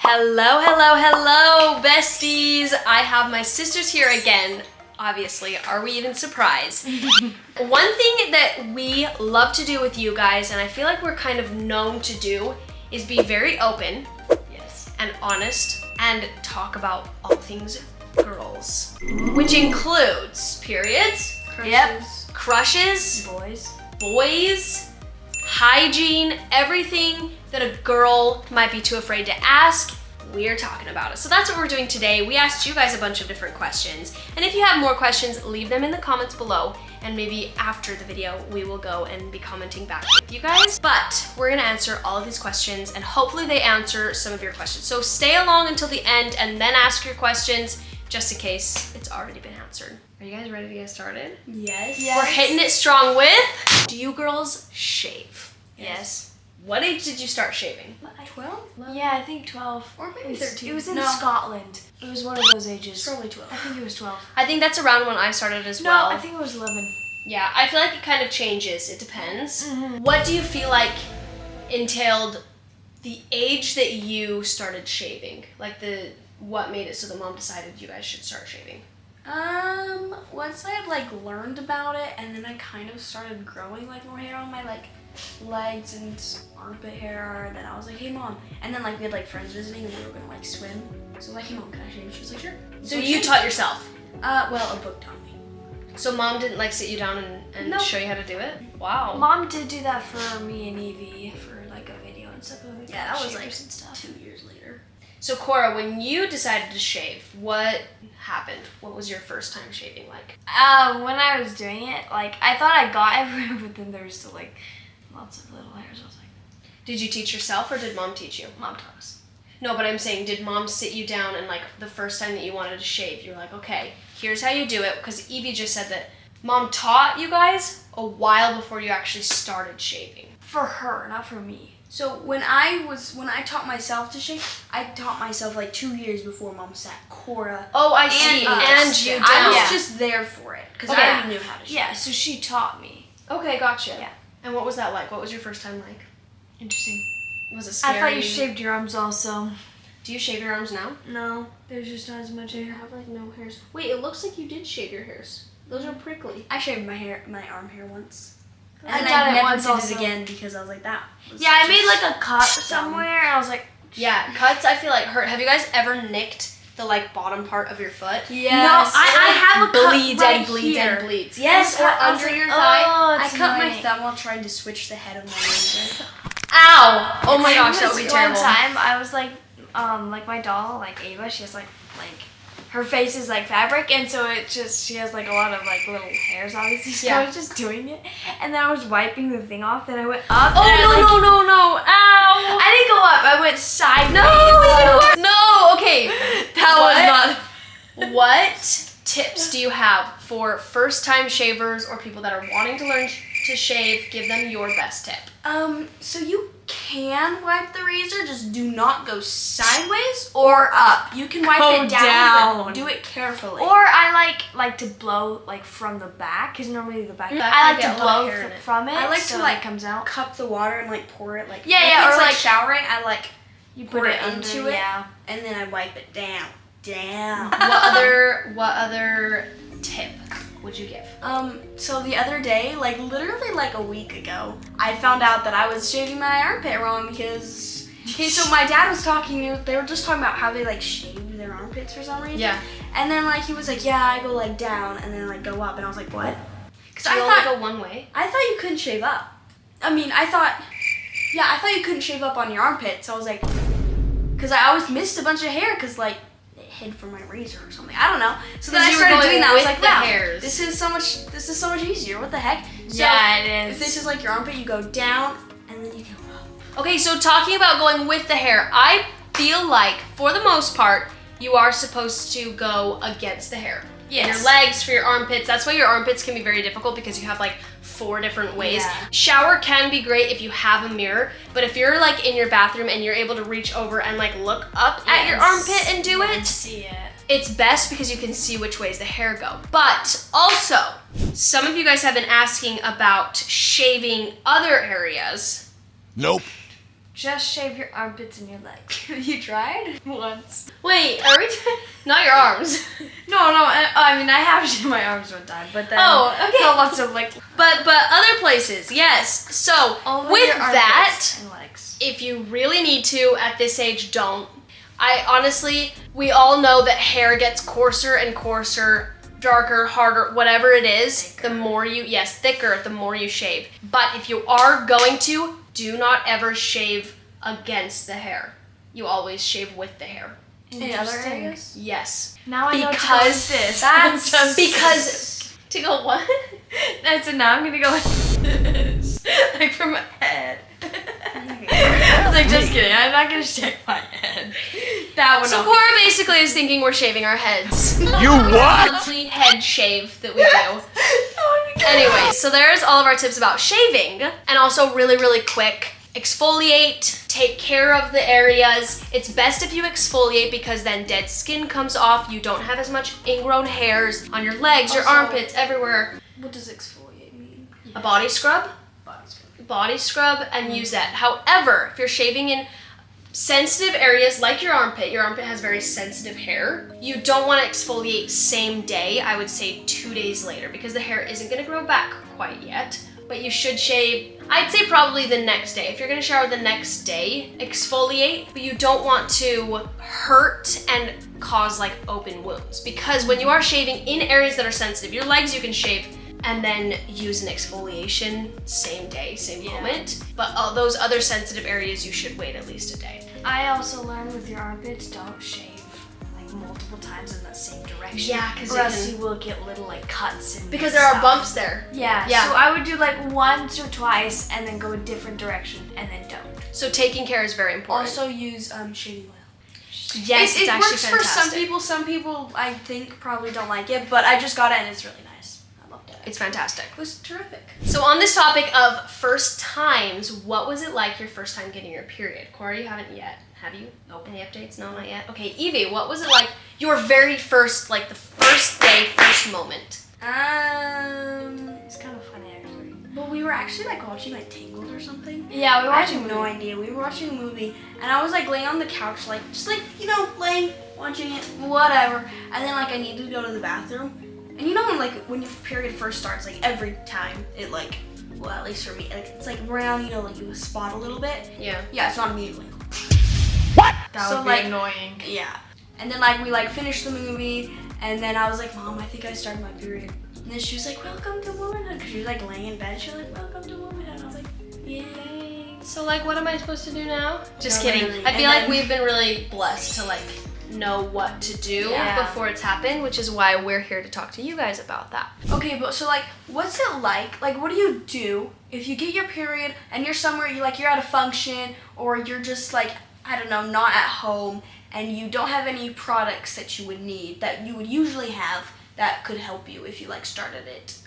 Hello, hello, hello, besties. I have my sisters here again. Obviously, are we even surprised? One thing that we love to do with you guys, and I feel like we're kind of known to do, is be very open, yes, and honest, and talk about all things girls, which includes periods, crushes, boys, hygiene, everything that a girl might be too afraid to ask. We're talking about it. So that's what we're doing today. We asked you guys a bunch of different questions. And if you have more questions, leave them in the comments below. And maybe after the video, we will go and be commenting back with you guys. But we're gonna answer all of these questions and hopefully they answer some of your questions. So stay along until the end and then ask your questions just in case it's already been answered. Are you guys ready to get started? Yes. We're hitting it strong with, do you girls shave? Yes. What age did you start shaving? 12? Yeah, I think 12. Or maybe 13. It was in Scotland. It was one of those ages. Probably 12. I think it was 12. I think that's around when I started as well. No, I think it was 11. Yeah, I feel like it kind of changes. It depends. What do you feel like entailed the age that you started shaving? Like what made it so the mom decided you guys should start shaving? Once I had learned about it, and then I kind of started growing more hair on my legs and armpit hair, and then I was like, hey mom, and then we had friends visiting and we were gonna swim, so I was like, hey mom, can I shave? She was like, sure. So you taught yourself? Well, a book taught me. So mom didn't sit you down and Nope. show you how to do it? Wow. Mom did do that for me and Evie for a video and stuff. Yeah, that was and stuff. 2 years later. So Cora, when you decided to shave, what happened? What was your first time shaving like? When I was doing it, I thought I got everywhere, but then there was still lots of little hairs. I was like, did you teach yourself or did mom teach you? Mom taught us. No, but I'm saying, did mom sit you down and the first time that you wanted to shave, you were like, okay, here's how you do it? Because Evie just said that mom taught you guys a while before you actually started shaving. For her, not for me. So when I taught myself to shave, I taught myself 2 years before mom sat Cora. Oh, I see. And you down. I was just there for it because I already knew how to shave. Yeah, so she taught me. Okay, gotcha. Yeah. And what was that like? What was your first time like? Interesting. Was it scary? I thought you shaved your arms also. Do you shave your arms now? No, there's just not as much hair. You have no hairs. Wait, it looks like you did shave your hairs. Those are prickly. I shaved my arm hair once. And I then done I it never once did also. it again because I was like, that was Yeah, I just made a cut somewhere and I was like, Yeah, cuts I feel hurt. Have you guys ever nicked the bottom part of your foot? Yes. No, I have a cut Bleeds right and bleeds here. and bleeds. Yes, or I was under like, your thigh. oh, I it's cut my annoying. thumb while trying to switch the head of my razor. Ow! Oh my gosh, that would be One terrible. time I was my doll, Ava, she has her face is fabric, and so she has a lot of little hairs obviously, so Yeah. I was just doing it, and then I was wiping the thing off, then I went up, Oh and no! Ow! I didn't go up, I went sideways. No! Okay, that was not. What tips do you have for first-time shavers or people that are wanting to learn to shave? Give them your best tip. So you can wipe the razor, just do not go sideways or up. You can wipe Go it down, down. but do it carefully. Or I like to blow from the back, because normally the back. Back I might like get to a lot of blow hair in it. from it. I like so to, it comes out. cup the water and pour it Yeah, if or, it's showering, I You pour put it it into under, it. Yeah. and then I wipe it down. What other tip would you give? So the other day, literally a week ago, I found out that I was shaving my armpit wrong because, so my dad was talking, they were just talking about how they shave their armpits for some reason. Yeah. And then he was like, yeah, I go down and then go up, and I was like, what? Because You I only thought go one way. I thought you couldn't shave up. I thought you couldn't shave up on your armpit, so I was like, because I always missed a bunch of hair because it hid from my razor or something. I don't know. So then I you were started going doing that. I was with like, the wow, hairs. this is so much easier. What the heck? So Yeah, it is. If this is your armpit, you go down and then you go up. Okay, so talking about going with the hair, I feel like for the most part, you are supposed to go against the hair. Yes. Your legs, for your armpits. That's why your armpits can be very difficult because you have 4 different ways. Yeah. Shower can be great if you have a mirror, but if you're in your bathroom and you're able to reach over and look up at your armpit and do it, See it. it's best because you can see which ways the hair go. But also, some of you guys have been asking about shaving other areas. Nope. just shave your armpits and your legs. You tried? Once. Wait, are we not your arms? No, I mean, I have shaved my arms one time, but then Okay. lots of like But other places, yes. So only with your that, armpits and legs. if you really need to, at this age, don't. I honestly, we all know that hair gets coarser and coarser, darker, harder, whatever it is, Thicker. the more you, thicker, the more you shave. But if you are going to, do not ever shave against the hair. You always shave with the hair. In other Interesting. areas? Yes. Now I know to go Because like this. that's because to go what? That's it. Now I'm gonna go like this, like from my head. I was like, just kidding. I'm not gonna shave my head. That would So not. Cora basically is thinking we're shaving our heads. You what? Monthly head shave that we do. Anyway, so there's all of our tips about shaving, and also really, really quick, exfoliate, take care of the areas. It's best if you exfoliate because then dead skin comes off. You don't have as much ingrown hairs on your legs, your Also- armpits, everywhere. What does exfoliate mean? A body scrub, Body scrub. and use that. However, if you're shaving in sensitive areas like your armpit has very sensitive hair, you don't want to exfoliate same day. I would say 2 days later because the hair isn't going to grow back quite yet. But you should shave, I'd say probably the next day. If you're gonna shower the next day, exfoliate, but you don't want to hurt and cause like open wounds. Because when you are shaving in areas that are sensitive, your legs you can shave and then use an exfoliation same day, same moment. But all those other sensitive areas, you should wait at least a day. I also learned with your armpits, don't shave like multiple times in the same direction. Yeah, 'cause or you else can- you will get little like cuts and Because there are stuff. bumps there. Yeah. Yeah. So I would do like once or twice and then go a different direction and then don't. So taking care is very important. Also use shaving oil. yes, it it's actually works fantastic. for some people. Some people I think probably don't like it, but I just got it and it's really nice. I loved it. It's fantastic. It was terrific. So on this topic of first times, what was it like your first time getting your period? Corey, you haven't yet, have you? Nope. Any updates? No, not yet. Okay, Evie, what was it like your very first, like the first day, first moment? It's kind of funny actually. Well, we were actually like watching like Tangled or something. Yeah, we were I watching had no idea. We were watching a movie, and I was like laying on the couch, like just like laying, watching it, whatever. And then like I needed to go to the bathroom, and you know when your period first starts, like every time it like, well at least for me, like it's like brown, like you spot a little bit. Yeah. Yeah, it's not immediately. That So, would be like- annoying. Yeah. And then like we like finished the movie, and then I was like, Mom, I think I started my period. And then she was like, welcome to womanhood, because she was like laying in bed. She was like, welcome to womanhood. And I was like, yay. So like, what am I supposed to do now? Just No, kidding. literally. I feel And like then- we've been really blessed to like know what to do Yeah. before it's happened, which is why we're here to talk to you guys about that. Okay, but so like, what's it like? Like, what do you do if you get your period and you're somewhere, you're at a function, or you're just like, I don't know, not at home, and you don't have any products that you would need that you would usually have that could help you if you like started it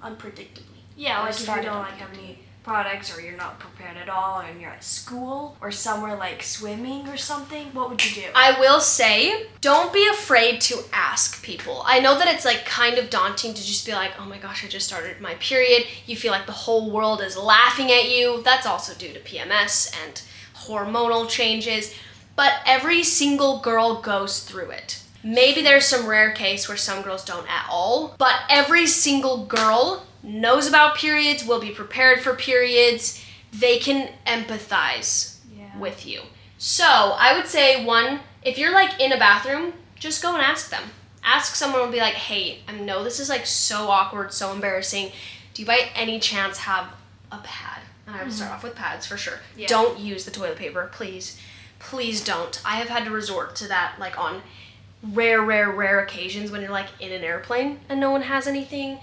unpredictably. Yeah, Or like if you started don't like have any products or you're not prepared at all and you're at school or somewhere like swimming or something, what would you do? I will say, don't be afraid to ask people. I know that it's like kind of daunting to just be like, oh my gosh, I just started my period. You feel like the whole world is laughing at you. That's also due to PMS and hormonal changes. But every single girl goes through it. Maybe there's some rare case where some girls don't at all, but every single girl knows about periods, will be prepared for periods. They can empathize with you. So I would say, one, if you're like in a bathroom, just go and ask them. Ask someone and be like, hey, I know this is like so awkward, so embarrassing. Do you by any chance have a pad? And I would start off with pads for sure. Yeah. Don't use the toilet paper, please. Please don't. I have had to resort to that like on rare occasions when you're like in an airplane and no one has anything.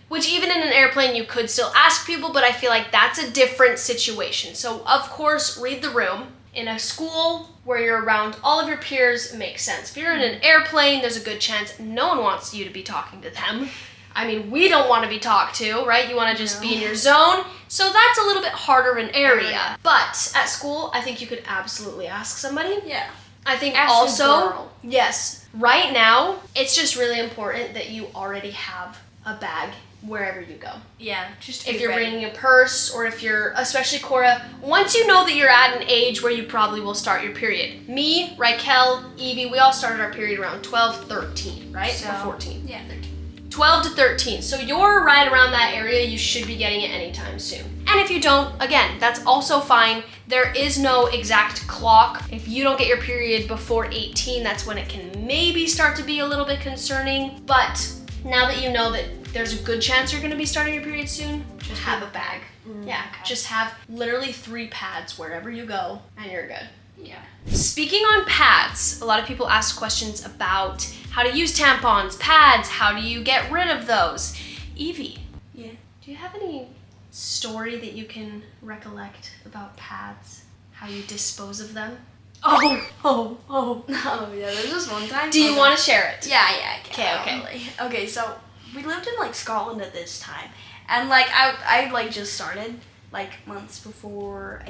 Which even in an airplane you could still ask people, but I feel like that's a different situation. So of course, read the room. In a school where you're around all of your peers, it makes sense. If you're in an airplane, there's a good chance no one wants you to be talking to them. I mean, we don't want to be talked to, right? You want to just be in your zone. So that's a little bit harder of an area. But at school, I think you could absolutely ask somebody. Yeah. I think Ask a also, girl. yes, right now, it's just really important that you already have a bag wherever you go. Yeah, just If you're bringing a purse, or if you're, especially Cora, once you know that you're at an age where you probably will start your period. Me, Raquel, Evie, we all started our period around 12, 13, right? So, or 14. Yeah, 13. 12 to 13. So you're right around that area. You should be getting it anytime soon. And if you don't, again, that's also fine. There is no exact clock. If you don't get your period before 18, that's when it can maybe start to be a little bit concerning. But now that you know that there's a good chance you're gonna be starting your period soon, just have a bag. Yeah, just have literally 3 pads wherever you go, and you're good. Yeah. Speaking on pads, a lot of people ask questions about how to use tampons, pads, how do you get rid of those? Evie, Yeah. do you have any story that you can recollect about pads? How you dispose of them? Oh, yeah, there's just one time. Do you want to share it? Yeah, I can. Okay. Really. Okay, so we lived in like Scotland at this time, and like I like just started like a month before,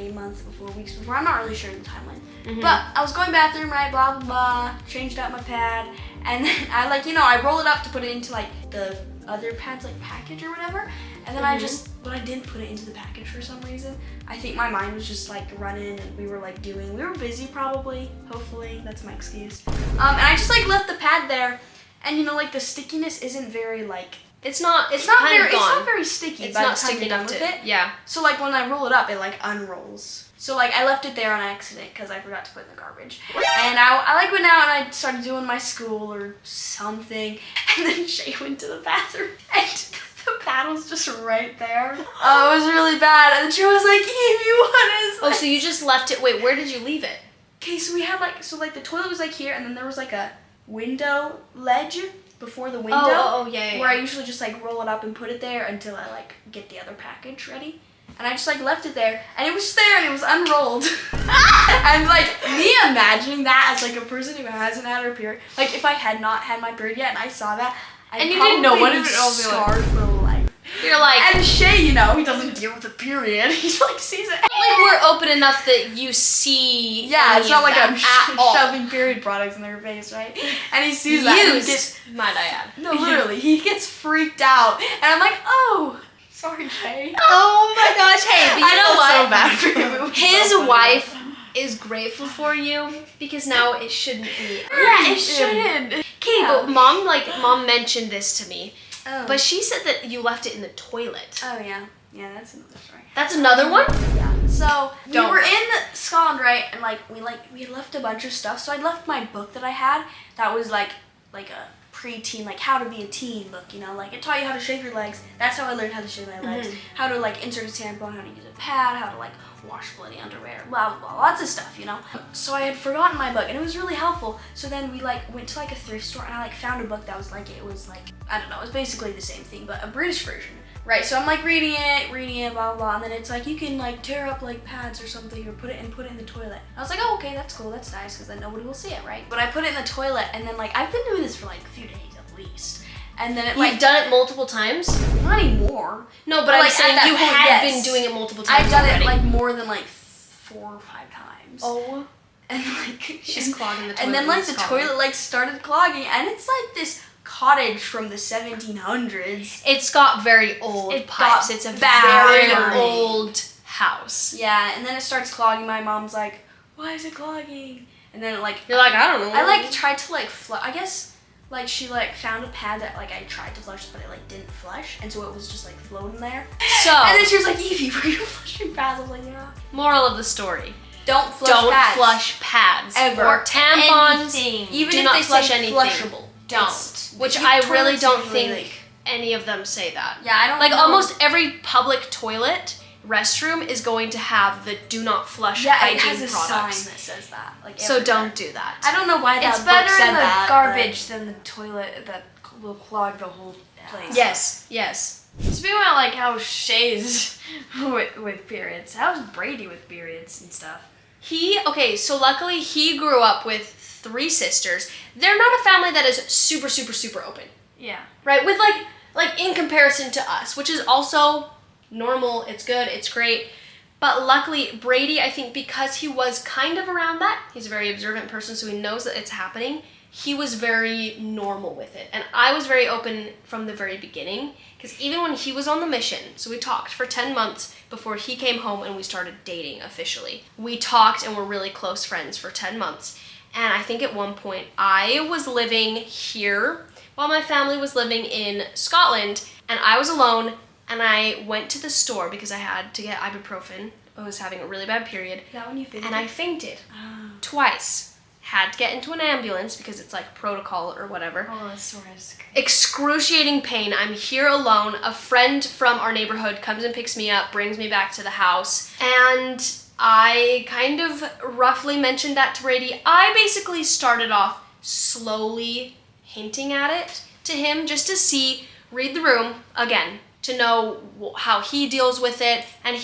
weeks before. I'm not really sure the timeline, but I was going bathroom, right? Blah blah blah. Changed out my pad, and then I I roll it up to put it into like the other pad's like package or whatever, and then but I didn't put it into the package for some reason. I think my mind was just like running, and we were busy probably, hopefully, that's my excuse. And I just like left the pad there, and like the stickiness isn't very like, it's not very sticky. It's by not the time sticking you're done up with to it. Yeah. So like when I roll it up, it like unrolls. So like I left it there on accident because I forgot to put it in the garbage. And I like went out and I started doing my school or something, and then Shay went to the bathroom and the pad was just right there. Oh, it was really bad. And she was like, Evie, what is this? Oh, so you just left it. Wait, where did you leave it? Okay, so we had the toilet was like here, and then there was like a window ledge before the window. Yeah. Where I usually just like roll it up and put it there until I like get the other package ready. And I just like left it there, and it was there, and it was unrolled. And like me imagining that as like a person who hasn't had her period, like if I had not had my period yet and I saw that, And you didn't know what it would would all be like. scarred for life. You're like, And Shay, he doesn't deal with a period. He's like sees it. like we're open enough that you see. Yeah, it's not like I'm at all. shoving period products in their face, right? And he sees that. And he gets, might I add? no, literally, he gets freaked out, and I'm like, oh, sorry, Shay. Oh my gosh! Hey, but you know I what? felt so bad for him. It was His so funny. wife is grateful for you because now it shouldn't be. Yeah, it shouldn't. Okay, but mom mentioned this to me, Oh. but she said that you left it in the toilet. Oh yeah, that's another story. That's another one. Yeah. So Don't. we were in Scotland, right? And we had left a bunch of stuff. So I left my book that I had. That was like a pre-teen, like how to be a teen book. Like it taught you how to shave your legs. That's how I learned how to shave my legs. How to like insert a tampon, how to use a pad, how to like wash bloody underwear, blah blah blah, lots of stuff. So I had forgotten my book, and it was really helpful. So then we like went to like a thrift store, and I like found a book that was like it was basically the same thing, but a British version. Right, so I'm like reading it, blah, blah, blah, and then it's like, you can like tear up like pads or something or put it in the toilet. I was like, oh, okay, that's cool, that's nice, because then nobody will see it, right? But I put it in the toilet, and then like, I've been doing this for like a few days at least. And then it You've done it multiple times? not anymore. No, but I'm like, saying at that you point, had yes. been doing it multiple times I've done already. it like more than like 4 or 5 times. Oh. And like, She's clogging the toilet. and then like in the Scotland. toilet like started clogging, and it's like this cottage from the 1700s. It's got very old It pipes. got It's a very very old house. Yeah, and then it starts clogging. My mom's like, why is it clogging? And then like, You're like, I don't know. I like tried to like flush. I guess like she like found a pad that like I tried to flush, but it like didn't flush, and so it was just like floating there. So, And then she was like, Evie, were you flushing pads? I was like, yeah. moral of the story. Don't flush Don't pads. flush pads. Ever. Or tampons. Anything. Even Do if not they flush say anything. flushable. Don't. Which the I really toilets don't usually, think any of them say that. Yeah, I don't Like know. almost every public toilet restroom is going to have the do not flush Yeah, it hygiene has a products. sign that says that. Like So everywhere. don't do that. I don't know why that It's book better said in the that, garbage than the toilet that will clog the whole place. Yes. Speaking about like how Shay's with periods, how's Brady with periods and stuff? So luckily he grew up with 3 sisters. They're not a family that is super, super, super open. Yeah. Right? With like in comparison to us, which is also normal, it's good, it's great. But luckily, Brady, I think because he was kind of around that, he's a very observant person, so he knows that it's happening, he was very normal with it. And I was very open from the very beginning, because even when he was on the mission, so we talked for 10 months before he came home and we started dating officially. We talked and were really close friends for 10 months. And I think at one point I was living here while my family was living in Scotland, and I was alone, and I went to the store because I had to get ibuprofen. I was having a really bad period. Is that when you fainted? And I fainted Oh. twice. Had to get into an ambulance because it's like protocol or whatever. Oh, that's so risky. Excruciating pain. I'm here alone. A friend from our neighborhood comes and picks me up, brings me back to the house, and I kind of roughly mentioned that to Brady. I basically started off slowly hinting at it to him just to see, read the room again, to know how he deals with it. And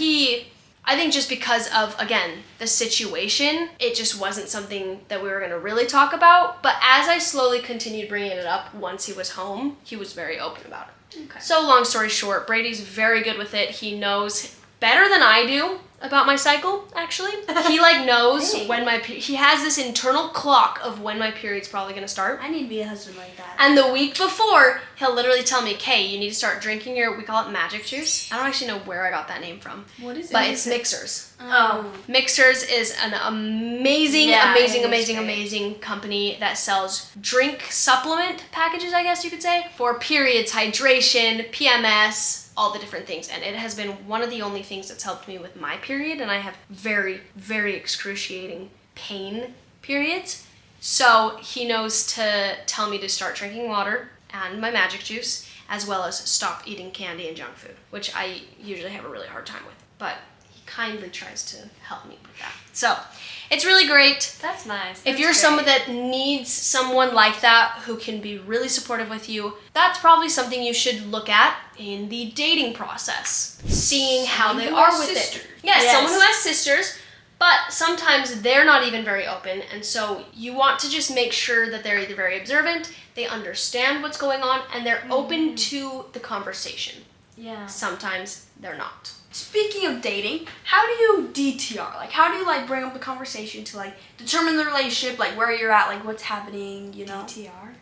I think just because of, again, the situation, it just wasn't something that we were going to really talk about. But as I slowly continued bringing it up once he was home, he was very open about it. Okay. So long story short, Brady's very good with it. He knows better than I do about my cycle, actually. He knows Hey. when he has this internal clock of when my period's probably going to start. I need to be a husband like that. And the week before, he'll literally tell me, Kay, you need to start drinking we call it magic juice. I don't actually know where I got that name from. What is it? But it's Mixers. Oh. Mixers is an amazing, Yeah, amazing, it is amazing, great. amazing company that sells drink supplement packages, I guess you could say, for periods, hydration, PMS, all the different things. And it has been one of the only things that's helped me with my period, and I have very, very excruciating pain periods. So he knows to tell me to start drinking water and my magic juice, as well as stop eating candy and junk food, which I usually have a really hard time with. But he kindly tries to help me with that. So it's really great. That's nice. If you're someone that needs someone like that who can be really supportive with you, that's probably something you should look at in the dating process. Seeing how Someone they who are has with sisters. it. Yes, Yes. someone who has sisters, but sometimes they're not even very open, and so you want to just make sure that they're either very observant, they understand what's going on, and they're open to the conversation. Yeah. Sometimes they're not. Speaking of dating, how do you DTR? How do you bring up the conversation to determine the relationship, where you're at, what's happening, you know? DTR?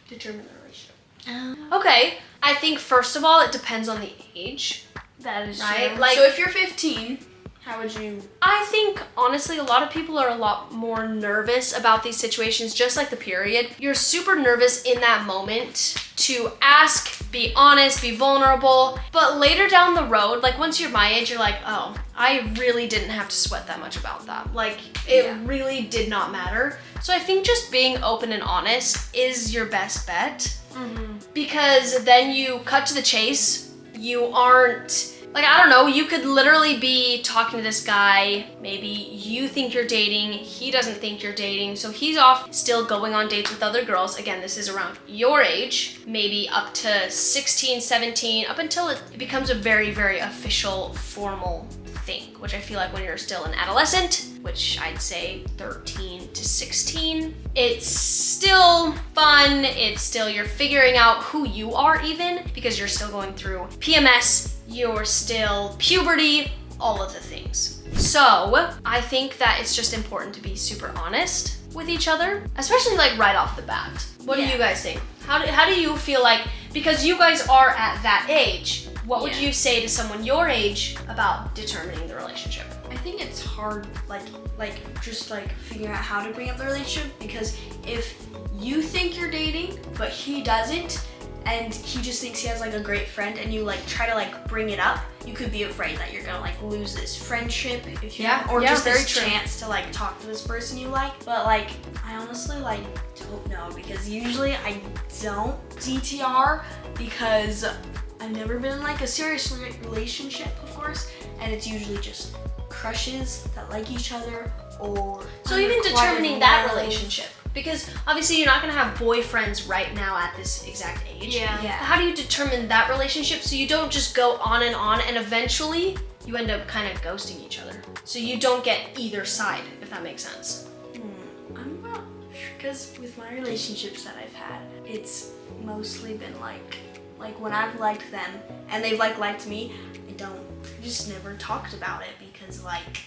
Determine the relationship. Okay, I think first of all, it depends on the age. That is Right, true. like- So if you're 15, how would you? I think, honestly, a lot of people are a lot more nervous about these situations, just like the period. You're super nervous in that moment to ask, be honest, be vulnerable. But later down the road, once you're my age, you're like, oh, I really didn't have to sweat that much about that. It Yeah. really did not matter. So I think just being open and honest is your best bet. Because then you cut to the chase. You aren't, I don't know, you could literally be talking to this guy. Maybe you think you're dating, he doesn't think you're dating, so he's off still going on dates with other girls. Again, this is around your age, maybe up to 16, 17, up until it becomes a very, very official, formal thing, which I feel like when you're still an adolescent, which I'd say 13 to 16, it's still fun, you're figuring out who you are even, because you're still going through PMS, you're still puberty, all of the things. So I think that it's just important to be super honest with each other, especially right off the bat. What do Yeah. you guys think? How do you feel because you guys are at that age, what would Yeah. you say to someone your age about determining the relationship? I think it's hard, just figuring out how to bring up the relationship, because if you think you're dating but he doesn't, and he just thinks he has a great friend, and you try to bring it up, you could be afraid that you're gonna lose this friendship if you Yeah, or yeah, just very this true. chance to talk to this person you like. But I honestly don't know, because usually I don't DTR because I've never been in a serious relationship, of course, and it's usually just crushes that like each other, or So even unrequited determining that love. relationship, because obviously you're not gonna have boyfriends right now at this exact age. Yeah. Yeah. How do you determine that relationship so you don't just go on, and eventually you end up kind of ghosting each other? So you don't get either side, if that makes sense. I'm not sure, because with my relationships that I've had, it's mostly been when I've liked them and they've liked me, I just never talked about it, because is like,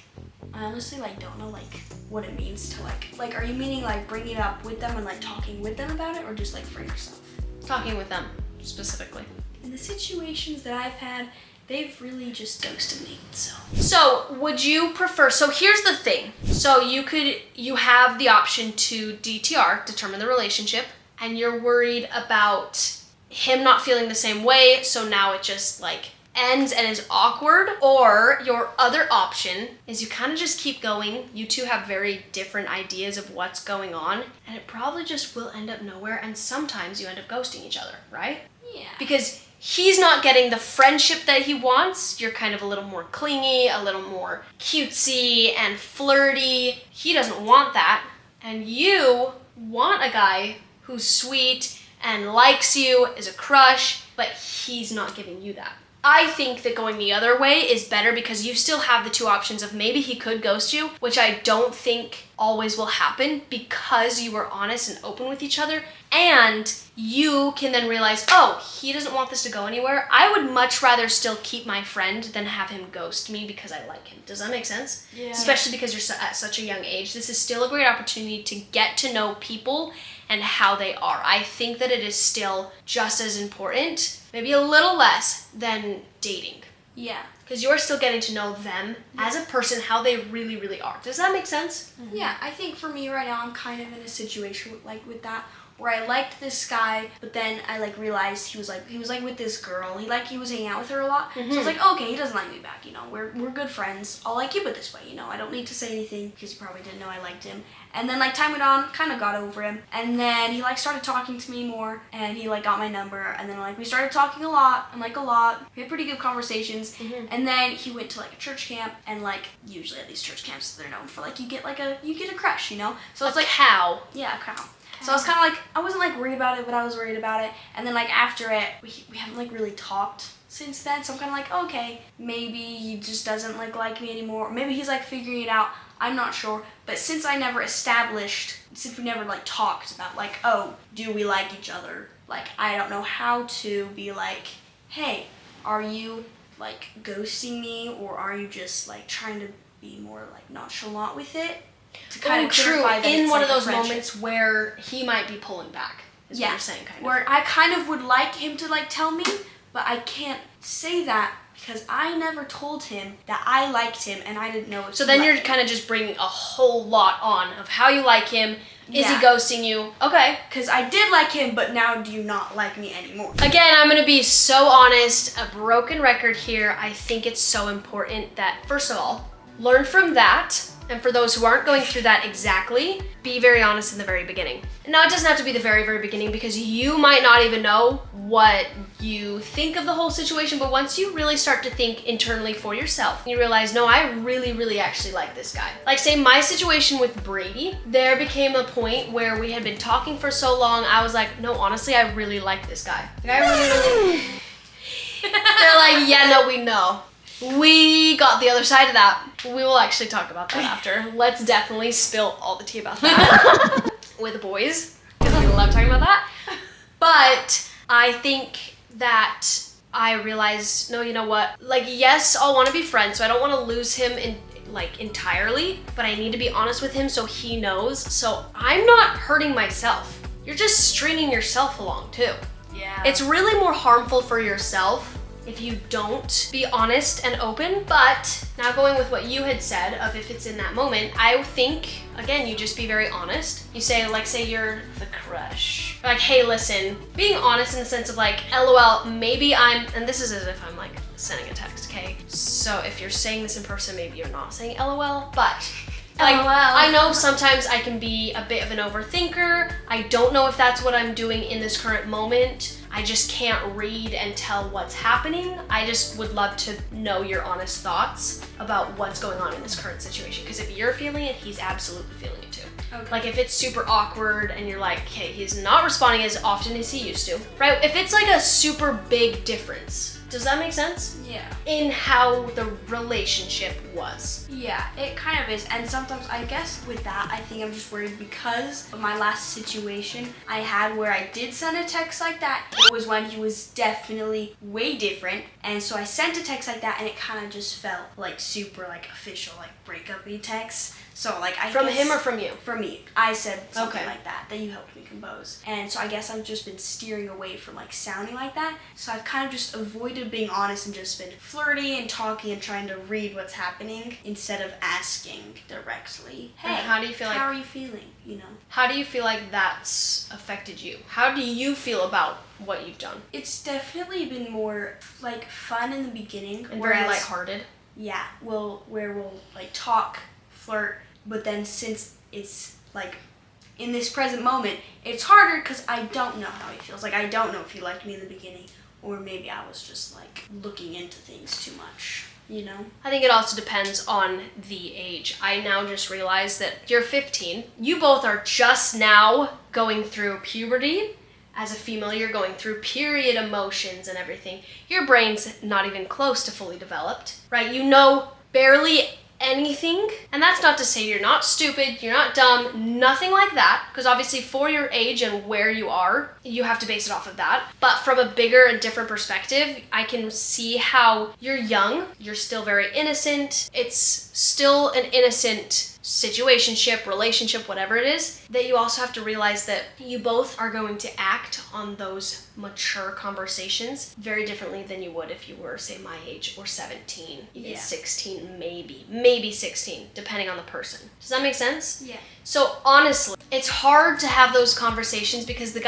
I honestly like don't know like what it means to like are you meaning like bringing it up with them and like talking with them about it, or just like for yourself? Talking with them specifically. In the situations that I've had, they've really just ghosted me, so. So would you prefer, so here's the thing. So you have the option to DTR, determine the relationship, and you're worried about him not feeling the same way, so now it just like ends and is awkward. Or your other option is you kind of just keep going. You two have very different ideas of what's going on, and it probably just will end up nowhere, and sometimes you end up ghosting each other, right? Yeah. Because he's not getting the friendship that he wants. You're kind of a little more clingy, a little more cutesy and flirty. He doesn't want that. And you want a guy who's sweet and likes you, is a crush, but he's not giving you that. I think that going the other way is better because you still have the two options of maybe he could ghost you, which I don't think always will happen because you were honest and open with each other, and you can then realize, oh, he doesn't want this to go anywhere. I would much rather still keep my friend than have him ghost me because I like him. Does that make sense? Yeah. Especially because you're at such a young age. This is still a great opportunity to get to know people and how they are. I think that it is still just as important, maybe a little less, than dating. Yeah. Because you're still getting to know them as a person, how they really, really are. Does that make sense? Mm-hmm. Yeah, I think for me right now, I'm kind of in a situation with that, where I liked this guy, but then I like realized he was like with this girl. He was hanging out with her a lot. Mm-hmm. So I was like, oh, okay, he doesn't like me back. You know, we're good friends. I'll like keep it this way. You know, I don't need to say anything because he probably didn't know I liked him. And then like time went on, kind of got over him. And then he like started talking to me more, and he like got my number. And then like we started talking a lot. We had pretty good conversations. Mm-hmm. And then he went to like a church camp, and like usually at these church camps they're known for like you get a crush, you know. So it's like how? yeah, a cow. So I was kind of like, I wasn't like worried about it, but I was worried about it. And then like after it, we haven't like really talked since then. So I'm kind of like, okay, maybe he just doesn't like me anymore. Maybe he's like figuring it out. I'm not sure. But since we never like talked about like, oh, do we like each other? Like, I don't know how to be like, hey, are you like ghosting me, or are you just like trying to be more like nonchalant with it? To kind of true. clarify that In it's one like of a those friendship. moments where he might be pulling back, is what you're saying, kind of. Where I kind of would like him to like tell me, but I can't say that because I never told him that I liked him, and I didn't know if So he then liked you're him. kind of just bringing a whole lot on of how you like him. Is he Yeah. ghosting you? Okay. Because I did like him, but now do you not like me anymore? Again, I'm going to be so honest, a broken record here. I think it's so important that, first of all, learn from that. And for those who aren't going through that exactly, be very honest in the very beginning. Now, it doesn't have to be the very, very beginning because you might not even know what you think of the whole situation, but once you really start to think internally for yourself, you realize, no, I really, really actually like this guy. Like, say, my situation with Brady, there became a point where we had been talking for so long, I was like, no, honestly, I really like this guy. Like, I really They're like, yeah, no, we know. We got the other side of that. We will actually talk about that after. Let's definitely spill all the tea about that with the boys, because we love talking about that. But I think that I realized, no, you know what? Like, yes, I'll want to be friends, so I don't want to lose him entirely, but I need to be honest with him so he knows. So I'm not hurting myself. You're just stringing yourself along too. Yeah. It's really more harmful for yourself if you don't be honest and open. But now going with what you had said of if it's in that moment, I think, again, you just be very honest. You say, like, say you're the crush. Like, hey, listen, being honest in the sense of like, LOL, maybe and this is as if I'm like sending a text, okay? So if you're saying this in person, maybe you're not saying LOL, but like, LOL. I know sometimes I can be a bit of an overthinker. I don't know if that's what I'm doing in this current moment. I just can't read and tell what's happening. I just would love to know your honest thoughts about what's going on in this current situation. Because if you're feeling it, he's absolutely feeling it too. Okay. Like if it's super awkward and you're like, okay, he's not responding as often as he used to, right? If it's like a super big difference, Does that make sense? Yeah. In how the relationship was. Yeah, it kind of is. And sometimes, I guess with that, I think I'm just worried because of my last situation I had where I did send a text like that. It was when he was definitely way different. And so I sent a text like that and it kind of just felt like super like official, like breakup-y text. So like I From guess, him or from you? From me. I said something Okay. like that you helped me compose. And so I guess I've just been steering away from like sounding like that. So I've kind of just avoided being honest and just been flirty and talking and trying to read what's happening instead of asking directly, hey, And how do you feel like- how are you feeling, you know? How do you feel like that's affected you? How do you feel about what you've done? It's definitely been more like fun in the beginning. And very lighthearted? Yeah, where we'll like talk, flirt, but then since it's like in this present moment, it's harder because I don't know how he feels. Like I don't know if he liked me in the beginning or maybe I was just like looking into things too much, you know? I think it also depends on the age. I now just realized that you're 15. You both are just now going through puberty. As a female, you're going through period emotions and everything. Your brain's not even close to fully developed, right? You know barely anything. And that's not to say you're not stupid, you're not dumb, nothing like that. Because obviously for your age and where you are, you have to base it off of that. But from a bigger and different perspective, I can see how you're young, you're still very innocent. It's still an innocent situationship, relationship, whatever it is, that you also have to realize that you both are going to act on those mature conversations very differently than you would if you were, say, my age or 17, even 16, maybe 16, depending on the person. Does that make sense? Yeah. So honestly, it's hard to have those conversations because the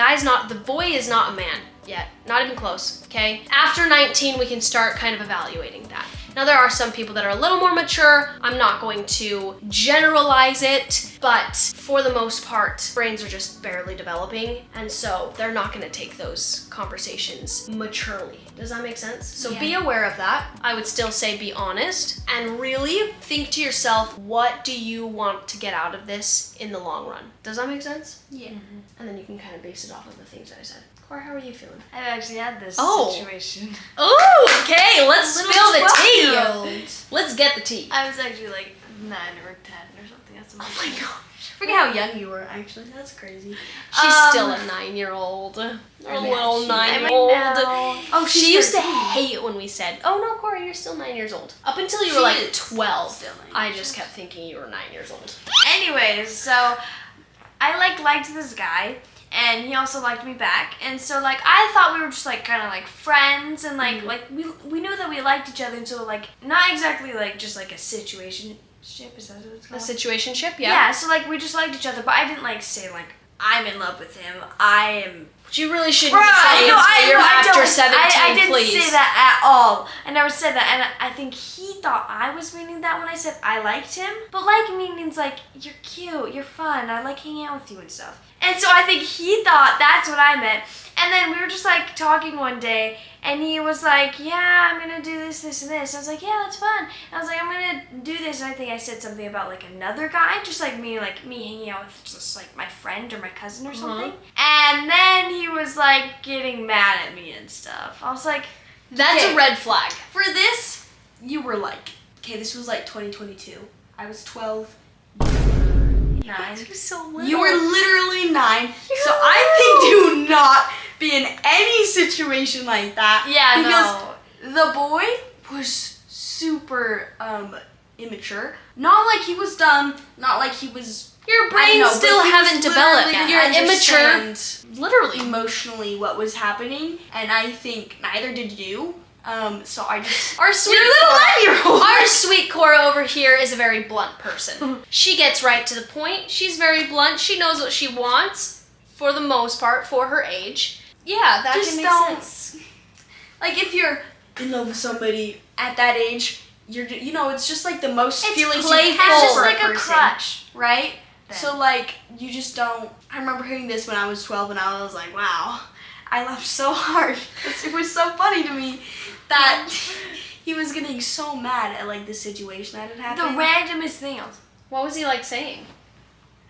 boy is not a man yet, not even close, okay? After 19, we can start kind of evaluating that. Now, there are some people that are a little more mature. I'm not going to generalize it, but for the most part, brains are just barely developing, and so they're not gonna take those conversations maturely. Does that make sense? So be aware of that. I would still say be honest, and really think to yourself, what do you want to get out of this in the long run? Does that make sense? Yeah. And then you can kind of base it off of the things that I said. Cora, how are you feeling? I've actually had this situation. Oh, okay, let's spill the tea. 12-year-old. Let's get the tea. I was actually like 9 or 10 or something. That's Oh my gosh. I forget how young you were, actually. That's crazy. She's still a 9-year-old. A little she- 9-year-old. Oh, She used to 13. hate it when we said, oh no, Cora, you're still 9 years old. Up until you were She like is 12. still 9 I years just kept thinking you were 9 years old. Anyways, so I liked this guy. And he also liked me back, and so I thought we were just kind of friends, and we knew that we liked each other, and so not exactly just a situationship, is that what it's A called? situationship, yeah. Yeah, so we just liked each other, but I didn't say I'm in love with him. I am. You really shouldn't Bruh, say you're after don't. 17, I didn't please. say that at all. I never said that, and I think he thought I was meaning that when I said I liked him. But me means you're cute, you're fun, I like hanging out with you and stuff. And so I think he thought that's what I meant. And then we were just talking one day, and he was like, yeah, I'm gonna do this, this, and this. I was like, yeah, that's fun. And I was like, I'm gonna do this, and I think I said something about another guy, just me hanging out with just my friend or my cousin or something. And then he was getting mad at me and stuff. I was like, That's Okay. a red flag. For this, you were okay, this was 2022. I was 12. 9. So little. You were literally 9. So I think do not be in any situation like that. Yeah, because the boy was super immature. Not like he was dumb, not like he was Your I don't brain know, still but he haven't was developed. literally You're didn't immature. understand Literally. emotionally what was happening, and I think neither did you. So I just Our sweet you're a little Cora- 9-year-old. Our sweet Cora over here is a very blunt person. She gets right to the point. She's very blunt. She knows what she wants, for the most part, for her age. Yeah, that Just can make don't- sense. If you're in love with somebody at that age, it's just the most It's feelings you playful. have It's just for like a person, crush. right? Then. So you just don't. I remember hearing this when I was 12, and I was like, wow, I laughed so hard. It was so funny to me that he was getting so mad at the situation that had The happened. randomest thing else. What was he saying?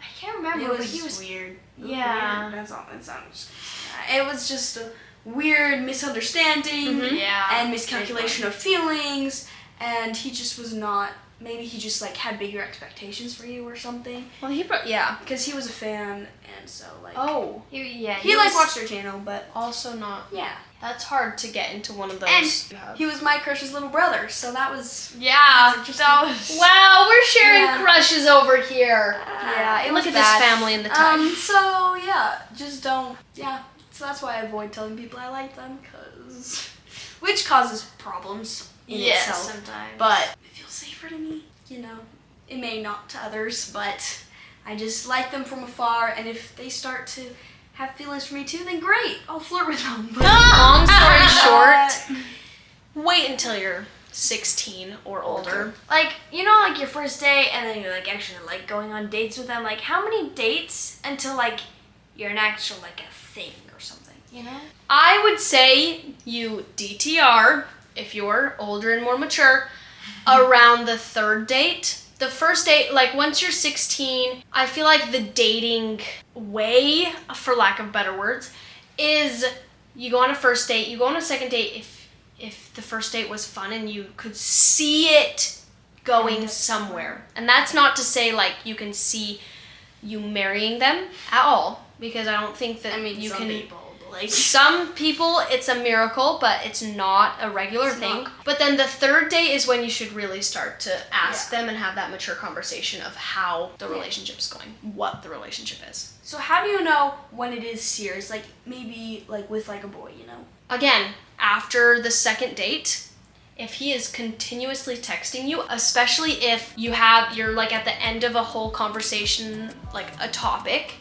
I can't remember, It but was he was weird. It was Yeah. weird. That's all. It sounds. It was just weird misunderstanding Yeah. and miscalculation of feelings, and he just was not. Maybe he just like had bigger expectations for you or something. Well, yeah. Because he was a fan, and so like. Oh. He like watched your channel, but Also not. yeah. That's hard to get into one of those. And he was my crush's little brother, so that was. Yeah, that was. Wow, we're sharing Yeah. crushes over here. Yeah, it Look was at bad. this family in the time. So yeah, just don't. Yeah, so that's why I avoid telling people I like them, which causes problems in Yes, itself. sometimes. But it feels safer to me, you know. It may not to others, but I just like them from afar, and if they start to have feelings for me too, then great, I'll flirt with them. But Long story short, wait until you're 16 or older. Like, you know, like your first date, and then you're like actually like going on dates with them. Like, how many dates until like you're an actual like a thing or something? You know? I would say you DTR, if you're older and more mature, around the third date. The first date, like once you're 16, I feel like the dating way, for lack of better words, is you go on a first date, you go on a second date if the first date was fun and you could see it going somewhere. And that's not to say like you can see you marrying them at all, because I don't think that you some can. people, like. Some people, it's a miracle, but it's not a regular It's thing. not. But then the third date is when you should really start to ask them and have that mature conversation of how the relationship's going, what the relationship is. So how do you know when it is serious? Like maybe like with like a boy, you know? Again, after the second date, if he is continuously texting you, especially if you're like at the end of a whole conversation, like a topic,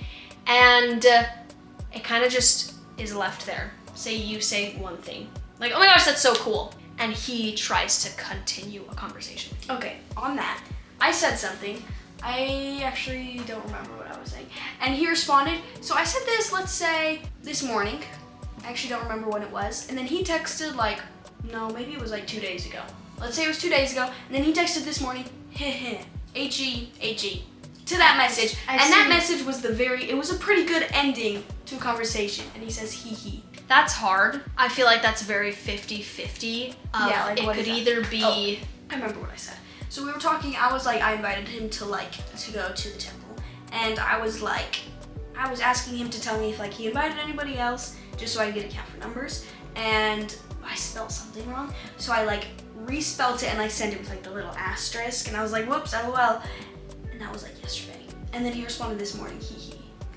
and it kind of just is left there. Say you say one thing, like, oh my gosh, that's so cool, and he tries to continue a conversation with you. Okay, on that, I said something. I actually don't remember what I was saying. And he responded, so I said this, let's say, this morning. I actually don't remember when it was. And then he texted like, no, maybe it was like 2 days ago. Let's say it was 2 days ago. And then he texted this morning, H-E, to that message. That message was it was a pretty good ending to a conversation. And he says, he. That's hard. I feel like that's very 50-50. Yeah, like, it what could is that? either be. I remember what I said. So we were talking, I invited him to go to the temple. And I was asking him to tell me if like he invited anybody else, just so I could get a count for numbers. And I spelled something wrong. So I like respelled it and I sent it with like the little asterisk. And I was like, whoops, LOL. And that was like yesterday. And then he responded this morning, he.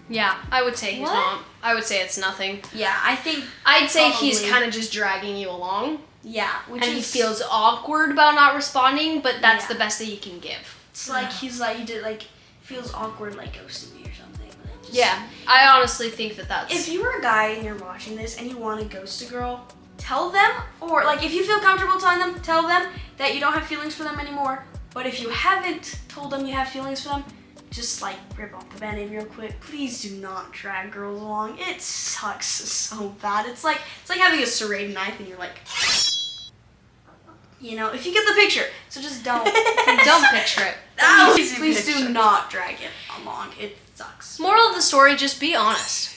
Yeah, I would say he's What? not. I would say it's nothing. Yeah, I think. I'd say he's Probably. kind of just dragging you along. Yeah, which And is. he feels awkward about not responding, but that's Yeah. the best that he can give. It's like feels awkward like ghosting me or something. But it just, Yeah, I honestly think that's. If you were a guy and you're watching this and you want to ghost a girl, tell them, or like if you feel comfortable telling them, tell them that you don't have feelings for them anymore. But if you haven't told them you have feelings for them, just like rip off the band-aid real quick. Please do not drag girls along. It sucks so bad. It's like having a serrated knife and you're like, you know, if you get the picture. So just don't. Don't picture it. Please do not drag it along. It sucks. Moral of the story, just be honest.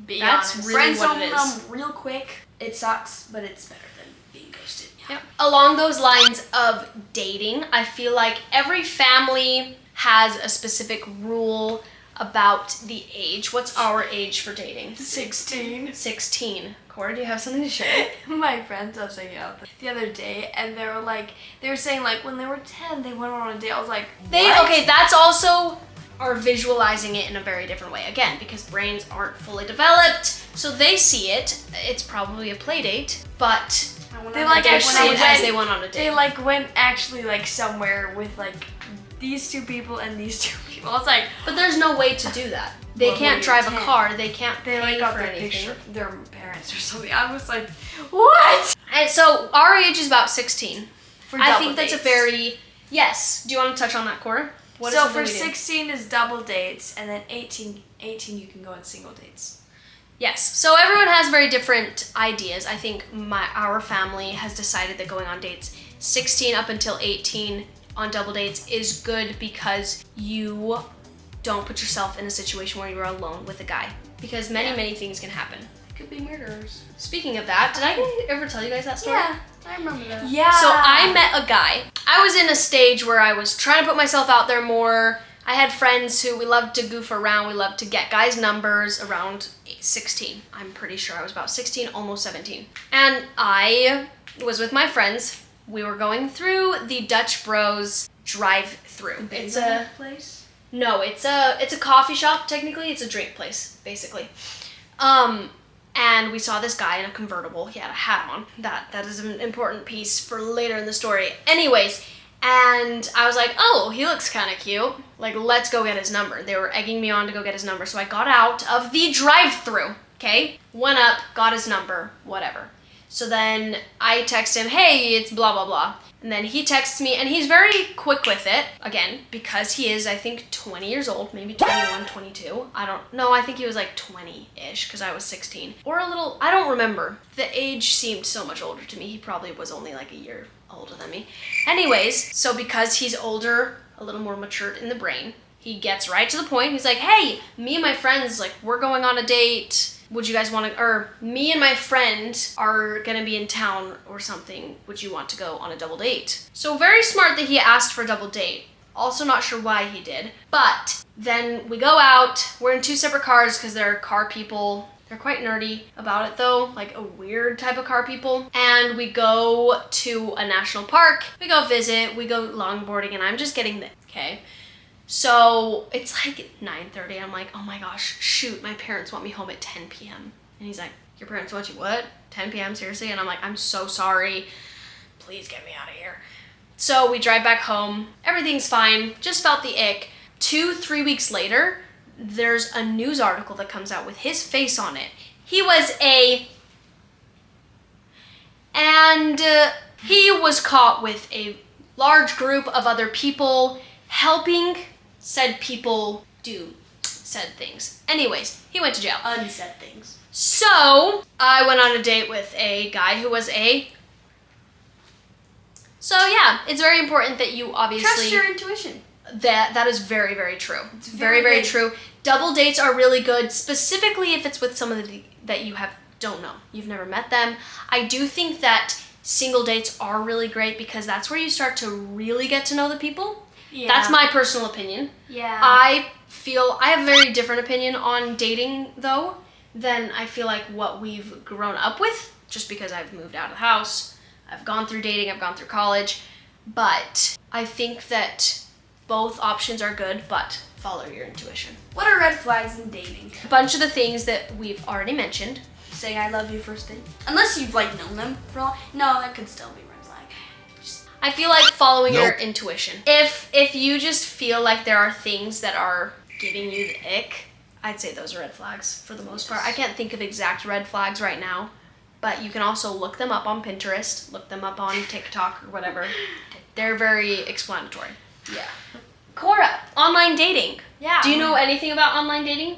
Be That's honest. really Friend what it zone is. them real quick. It sucks, but it's better than being ghosted. Yep. Along those lines of dating, I feel like every family has a specific rule about the age. What's our age for dating? 16. 16. Cora, do you have something to share? My friends I was hanging out the other day, and they were saying like when they were 10 they went on a date. I was like, what? Okay, that's also are visualizing it in a very different way. Again, because brains aren't fully developed, so they see it. It's probably a play date, but They like they actually see it as went- they went on a They date. like went actually like somewhere with like these two people and these two people. It's like But there's no way to do that. They Well, can't when drive you're a 10, car. They can't they like pay got for their anything. picture of their parents or something. I was like, what? And so our age is about 16. For I double think that's a dates. very yes. Do you want to touch on that, Cora? What is So something for we do? 16 is double dates, and then 18 you can go on single dates. Yes. So everyone has very different ideas. I think our family has decided that going on dates 16 up until 18 on double dates is good because you don't put yourself in a situation where you're alone with a guy. Because many things can happen. Could be murderers. Speaking of that, did I ever tell you guys that story? Yeah, I remember that. Yeah. So I met a guy. I was in a stage where I was trying to put myself out there more. I had friends who we loved to goof around. We loved to get guys' numbers around 16. I'm pretty sure I was about 16, almost 17. And I was with my friends. We were going through the Dutch Bros drive-through. It's a place. No, it's a coffee shop. Technically, it's a drink place, basically. And we saw this guy in a convertible. He had a hat on. That is an important piece for later in the story. Anyways, and I was like, oh, he looks kind of cute. Like, let's go get his number. They were egging me on to go get his number. So I got out of the drive-thru, okay? Went up, got his number, whatever. So then I text him, hey, it's blah, blah, blah. And then he texts me, and he's very quick with it. Again, because he is, I think, 20 years old, maybe 21, 22. I don't know. I think he was like 20-ish, because I was 16. Or a little, I don't remember. The age seemed so much older to me. He probably was only like a year older than me. Anyways, so because he's older, a little more matured in the brain, he gets right to the point. He's like, hey, me and my friends, like, we're going on a date. Would you guys want to, or me and my friend are going to be in town or something. Would you want to go on a double date? So very smart that he asked for a double date. Also not sure why he did. But then we go out. We're in two separate cars because they're car people. They're quite nerdy about it though, like a weird type of car people. And we go to a national park. We go visit, we go longboarding, and I'm just getting the, okay? So it's like 9:30. I'm like, oh my gosh, shoot, my parents want me home at 10 p.m. And he's like, your parents want you what? 10 p.m. seriously? And I'm like, I'm so sorry. Please get me out of here. So we drive back home. Everything's fine. Just felt the ick. 2-3 weeks later, there's a news article that comes out with his face on it. He was he was caught with a large group of other people helping said people do said things. Anyways, he went to jail. Unsaid things. So I went on a date with a guy who was So yeah, it's very important that you obviously Trust your intuition. That is very, very true. It's very, very very good. true. Double dates are really good, specifically if it's with someone that you don't know. You've never met them. I do think that single dates are really great because that's where you start to really get to know the people. Yeah. That's my personal opinion. Yeah. I have a very different opinion on dating though than I feel like what we've grown up with, just because I've moved out of the house. I've gone through dating, I've gone through college, but I think that both options are good, but follow your intuition. What are red flags in dating? A bunch of the things that we've already mentioned. Saying I love you first date. Unless you've like known them for a long. No, that could still be red flag. I feel like following your intuition. If you just feel like there are things that are giving you the ick, I'd say those are red flags for the most part. I can't think of exact red flags right now, but you can also look them up on Pinterest, look them up on TikTok or whatever. They're very explanatory. Yeah. Cora, online dating. Yeah. Do you know anything about online dating?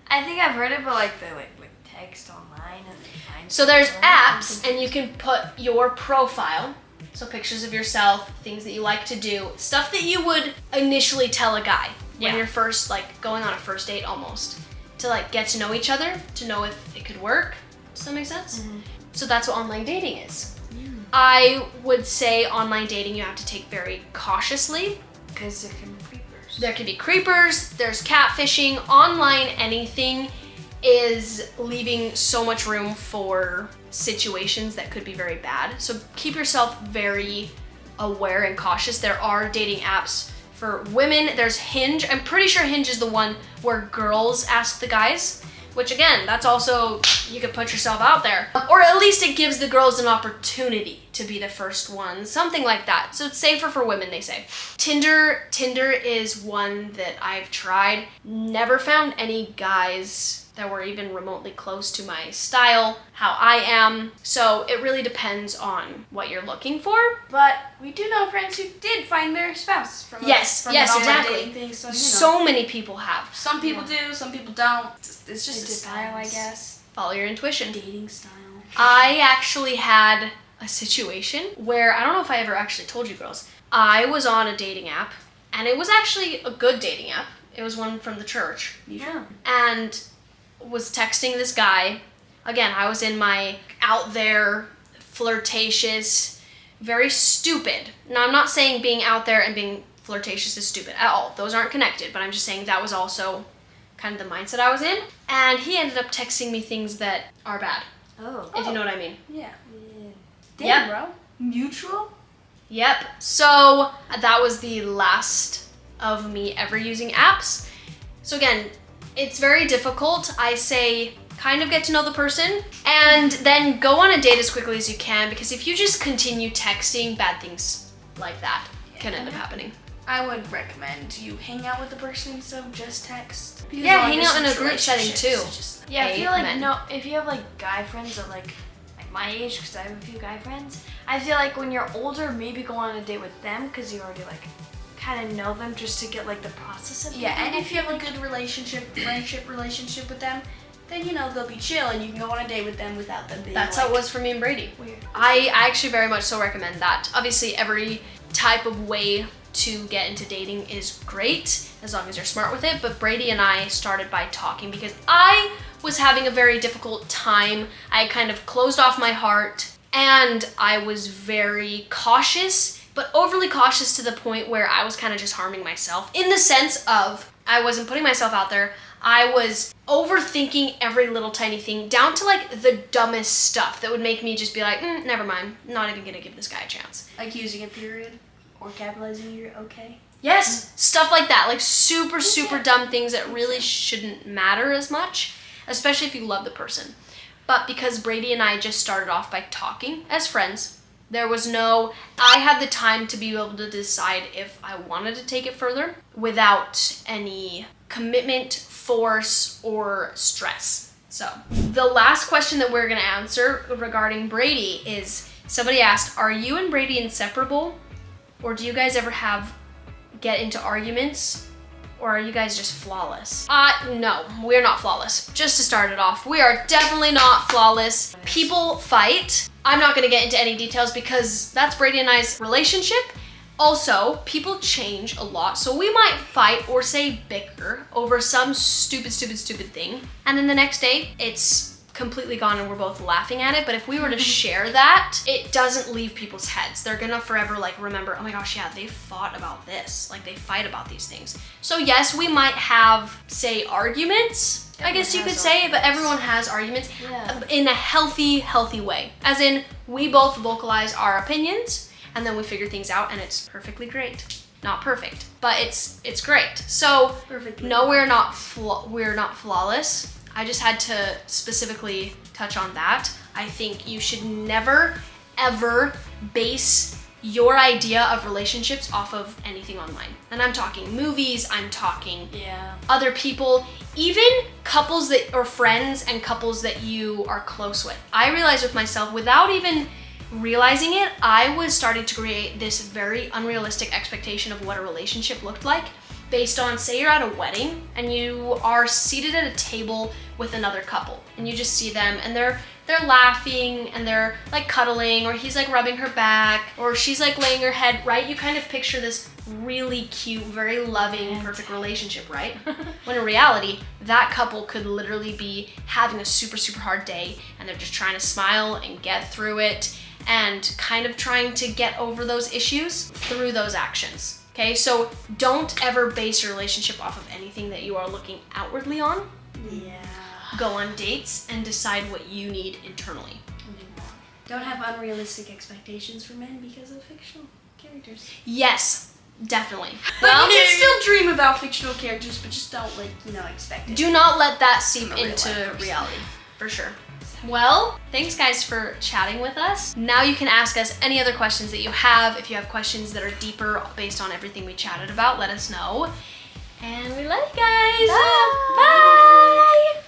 I think I've heard it, but like they like text online and they find. So there's people. apps, and you can put your profile, so pictures of yourself, things that you like to do, stuff that you would initially tell a guy when Yeah. you're first like going on a first date almost, to like get to know each other, to know if it could work. Does that make sense? Mhm. So that's what online dating is. I would say online dating you have to take very cautiously. Because there can be creepers. There can be creepers, there's catfishing. Online anything is leaving so much room for situations that could be very bad. So keep yourself very aware and cautious. There are dating apps for women. There's Hinge. I'm pretty sure Hinge is the one where girls ask the guys, which again, that's also, you could put yourself out there. Or at least it gives the girls an opportunity to be the first one, something like that. So it's safer for women, they say. Tinder is one that I've tried. Never found any guys that were even remotely close to my style, how I am. So it really depends on what you're looking for. But we do know friends who did find their spouse from Yes, from yes, an online exactly. dating thing, so, you know. So many people have. Some people do, some people don't. It's just It a style, I depends. guess. Follow your intuition. Dating style. I actually had a situation where, I don't know if I ever actually told you girls, I was on a dating app, and it was actually a good dating app. It was one from the church. Yeah. And was texting this guy. Again, I was in my out there, flirtatious, very stupid. Now, I'm not saying being out there and being flirtatious is stupid at all. Those aren't connected, but I'm just saying that was also kind of the mindset I was in. And he ended up texting me things that are bad. Oh. If you know what I mean. Yeah. Yep. Damn, bro. Mutual? Yep. So that was the last of me ever using apps. So again, it's very difficult. I say kind of get to know the person and then go on a date as quickly as you can, because if you just continue texting, bad things like that can end up happening. I would recommend you hang out with the person instead of just text. Because Yeah, hang out in a group setting relationships, too. it's just- Yeah, I feel like Amen. if you have like guy friends that like my age, because I have a few guy friends, I feel like when you're older, maybe go on a date with them because you already like kind of know them, just to get like the process of Yeah, and people. if you have a good friendship relationship with them, then they'll be chill and you can go on a date with them without them being That's how it was for me and Brady. Weird. I actually very much so recommend that. Obviously, every type of way to get into dating is great as long as you're smart with it, but Brady and I started by talking because I was having a very difficult time. I kind of closed off my heart and I was very cautious, but overly cautious to the point where I was kind of just harming myself, in the sense of I wasn't putting myself out there. I was overthinking every little tiny thing, down to like the dumbest stuff that would make me just be like, never mind, not even gonna give this guy a chance. like using a period or capitalizing your okay. Yes, stuff like that, like super dumb things that really shouldn't matter as much, especially if you love the person. But because Brady and I just started off by talking as friends, I had the time to be able to decide if I wanted to take it further without any commitment, force, or stress. So the last question that we're gonna answer regarding Brady is, somebody asked, are you and Brady inseparable? Or do you guys ever get into arguments? Or are you guys just flawless? No, we're not flawless. Just to start it off, we are definitely not flawless. People fight. I'm not gonna get into any details because that's Brady and I's relationship. Also, people change a lot, so we might fight or say bicker over some stupid thing, and then the next day, it's completely gone and we're both laughing at it. But if we were to share that, it doesn't leave people's heads. They're gonna forever like remember, oh my gosh, yeah, they fought about this. Like they fight about these things. So yes, we might have, say, arguments, I guess you could say, but everyone has arguments in a healthy way. As in, we both vocalize our opinions and then we figure things out and it's perfectly great. Not perfect, but it's great. So Perfectly. no, we're not flawless. I just had to specifically touch on that. I think you should never, ever base your idea of relationships off of anything online. And I'm talking movies, I'm talking other people, even couples or friends and couples that you are close with. I realized with myself, without even realizing it, I was starting to create this very unrealistic expectation of what a relationship looked like, based on, say you're at a wedding and you are seated at a table with another couple and you just see them and they're laughing and they're like cuddling, or he's like rubbing her back, or she's like laying her head, right? You kind of picture this really cute, very loving, perfect relationship, right? When in reality, that couple could literally be having a super hard day and they're just trying to smile and get through it and kind of trying to get over those issues through those actions. Okay, so don't ever base your relationship off of anything that you are looking outwardly on. Yeah. Go on dates and decide what you need internally. Don't have unrealistic expectations for men because of fictional characters. Yes, definitely. Well, you can still dream about fictional characters, but just don't expect it. Do not let that seep From a real into life person. reality, for sure. Well, thanks guys for chatting with us. Now you can ask us any other questions that you have. If you have questions that are deeper based on everything we chatted about, let us know. And we love you guys. Bye. Bye.